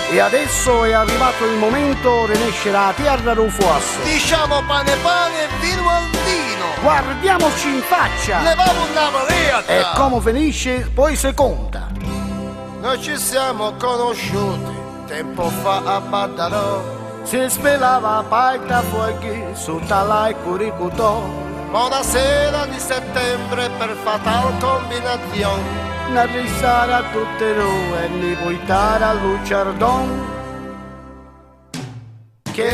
E adesso è arrivato il momento di nascere a terra del fuosso. Diciamo pane pane e vino al vino. Guardiamoci in faccia. Leviamo una moneta. E come finisce poi si conta. Noi ci siamo conosciuti tempo fa a Baddarò. Si spelava paita fuochi su tala e curicutò. Una sera di settembre per fatal combinazione. Una risara a tutte noi e ni puitare a Lucciardon. Che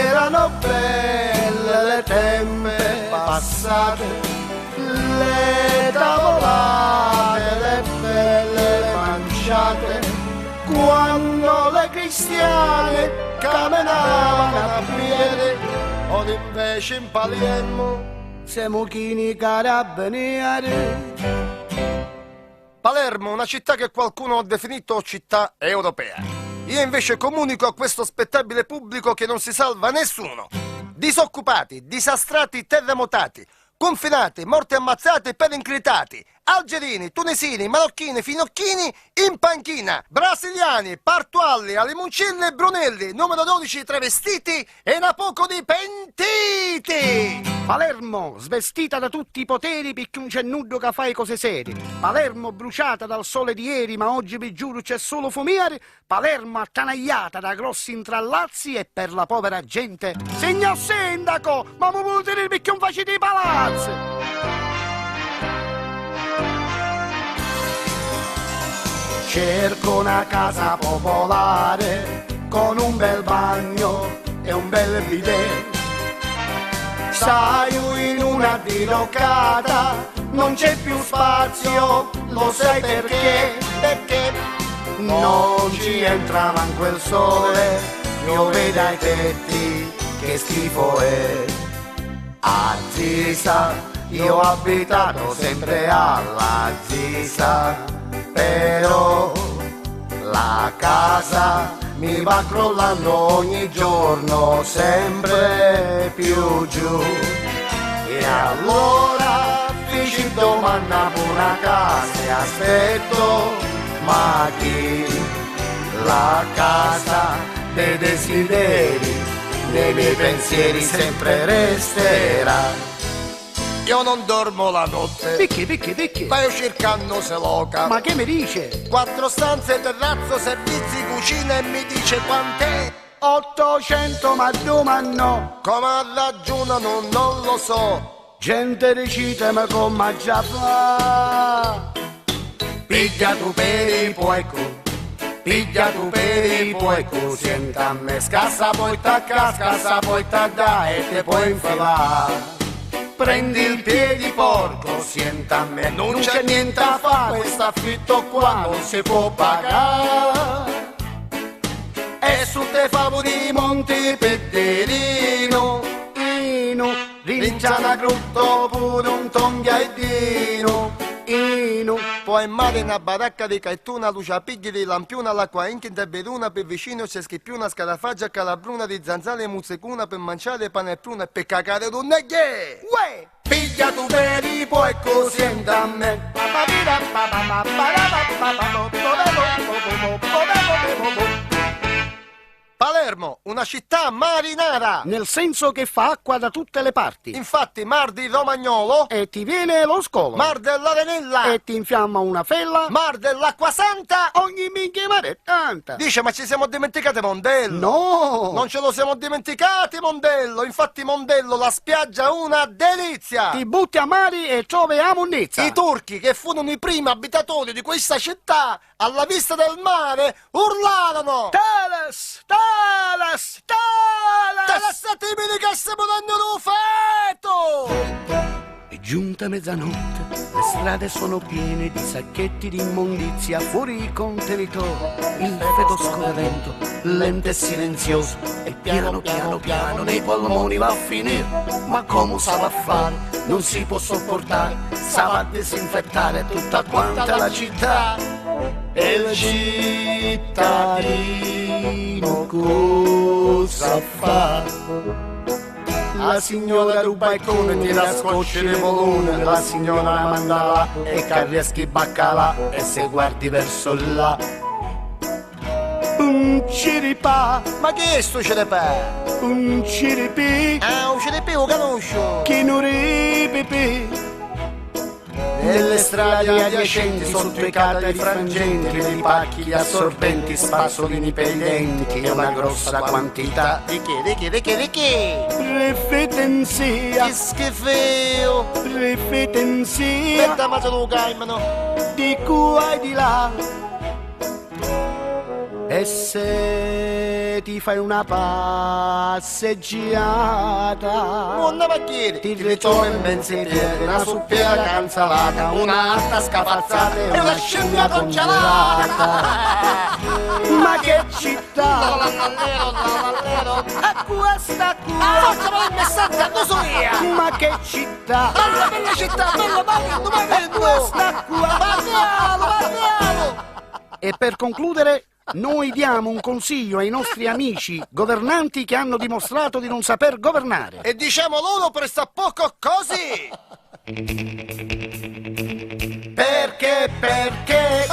erano belle le tempe passate, le tavolate, le belle manciate, quando le cristiane camminavano a piedi, o invece impaliemmo. siamo chini carabinieri. Palermo, una città che qualcuno ha definito città europea. Io invece comunico a questo spettabile pubblico che non si salva nessuno. Disoccupati, disastrati, terremotati, confinati, morti ammazzati per incritati, algerini, tunisini, marocchini, finocchini in panchina, brasiliani, partualli, alimuncilli e brunelli, numero 12 travestiti e una poco di pentiti. Palermo, svestita da tutti i poteri perché un cennudo che fa cose serie. Palermo bruciata dal sole di ieri, ma oggi vi giuro c'è solo fumiere. Palermo attanagliata da grossi intrallazzi e per la povera gente. Signor Sindaco, ma mi volete dire perché non facete i palazzi? Cerco una casa popolare con un bel bagno e un bel bidet. Sai, in una diroccata non c'è più spazio, lo sai perché? Perché non ci entrava in quel sole, piove dai tetti, che schifo è. A Zisa, io ho abitato sempre alla Zisa, però la casa mi va crollando ogni giorno sempre più giù. E allora feci domanda per una casa e aspetto, ma chi? La casa dei desideri, nei miei pensieri sempre resterà. Io non dormo la notte. Perché? Stai cercando se loca. Ma che mi dice? 4 stanze, terrazzo, servizi, cucina e mi dice quant'è. 800, ma no. Come ragionano non lo so. Gente recitami come già fa. Piglia tu per il pueco, piglia tu per il pueco. Senta a me scassa poi t'acca, scassa poi t'adda e te puoi infilare. Prendi il piedi porco, sienta a me, non c'è niente a fare, questo affitto qua non si può pagare. E su te favori monti Petterino, rinciana grutto pure un tongaidino, Poi in mare una baracca di caituna, luce pigli di lampiona, l'acqua inchita beruna, per vicino c'è schippiuna, scarafaggia, calabruna di zanzale e muzzecuna per mangiare pane e pruna e per cagare d'un neghe. uè, piglia tu per il pueco, sienta a me. Palermo, una città marinara. Nel senso che fa acqua da tutte le parti. Infatti, Mar di Romagnolo, E ti viene lo scolo. Mar dell'Arenella, E ti infiamma una fella. Mar dell'Acqua Santa. Ogni minchia mare è tanta. Dice, ma ci siamo dimenticati Mondello? No. Non ce lo siamo dimenticati Mondello. Infatti Mondello, la spiaggia, una delizia. Ti butti a mari e trovi la monnezza. I turchi, che furono i primi abitatori di questa città, alla vista del mare, urlarono: Teles, Teles, Teles. Telasatimi che stiamo dando un feto! È giunta mezzanotte, le strade sono piene di sacchetti di immondizia, fuori il contenitore, il feto scorrevento, lento e silenzioso, e piano nei polmoni va a finire, ma come sa va a fare, non si può sopportare, sa va a disinfettare tutta quanta la città, e il cittadino cosa fa? La signora ruba il cone, tira scotch di volume, la signora la manda là e carrieschi baccalà e se guardi verso là un ciripà, Ma che è sto cerepà? un ciripì, Ah, un cerepà lo conosco! che non ripipì. Nelle strade adiacenti, sotto i catari frangenti, nei pacchi di assorbenti, spazzolini per i denti e una grossa quantità di che? Refetensia, Che schifeo! refetensia, Aspetta, ma se lo caimano! di qua e di là. E se ti fai una passeggiata, Buona macchiere! ti ritrovi in mezzo ai piedi, una suppia canzalata, una alta scafazzata e una scimmia congelata! ma che città! Lavallero! A questa qua! Forza, ma il messaggio, lo so io! Ma che città! Bella, bella città, bella, bella, dove A vengo? questa qua! Parliamo! E per concludere, noi diamo un consiglio ai nostri amici governanti che hanno dimostrato di non saper governare. E diciamo loro per sta poco così! Perché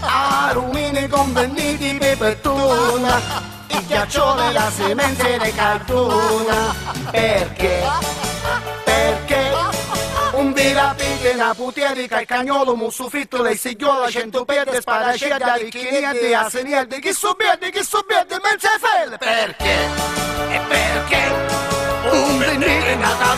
arumini convenniti pepettuna, il ghiacciolo e la semenze di cartona. Perché un virapite, una puterica, il cagnolo, mussufitto, le sigliola, 100 piedi, sparacetta, ricchiniette, aseniette, chi subiette, menze felle. Perché? E perché un venire nata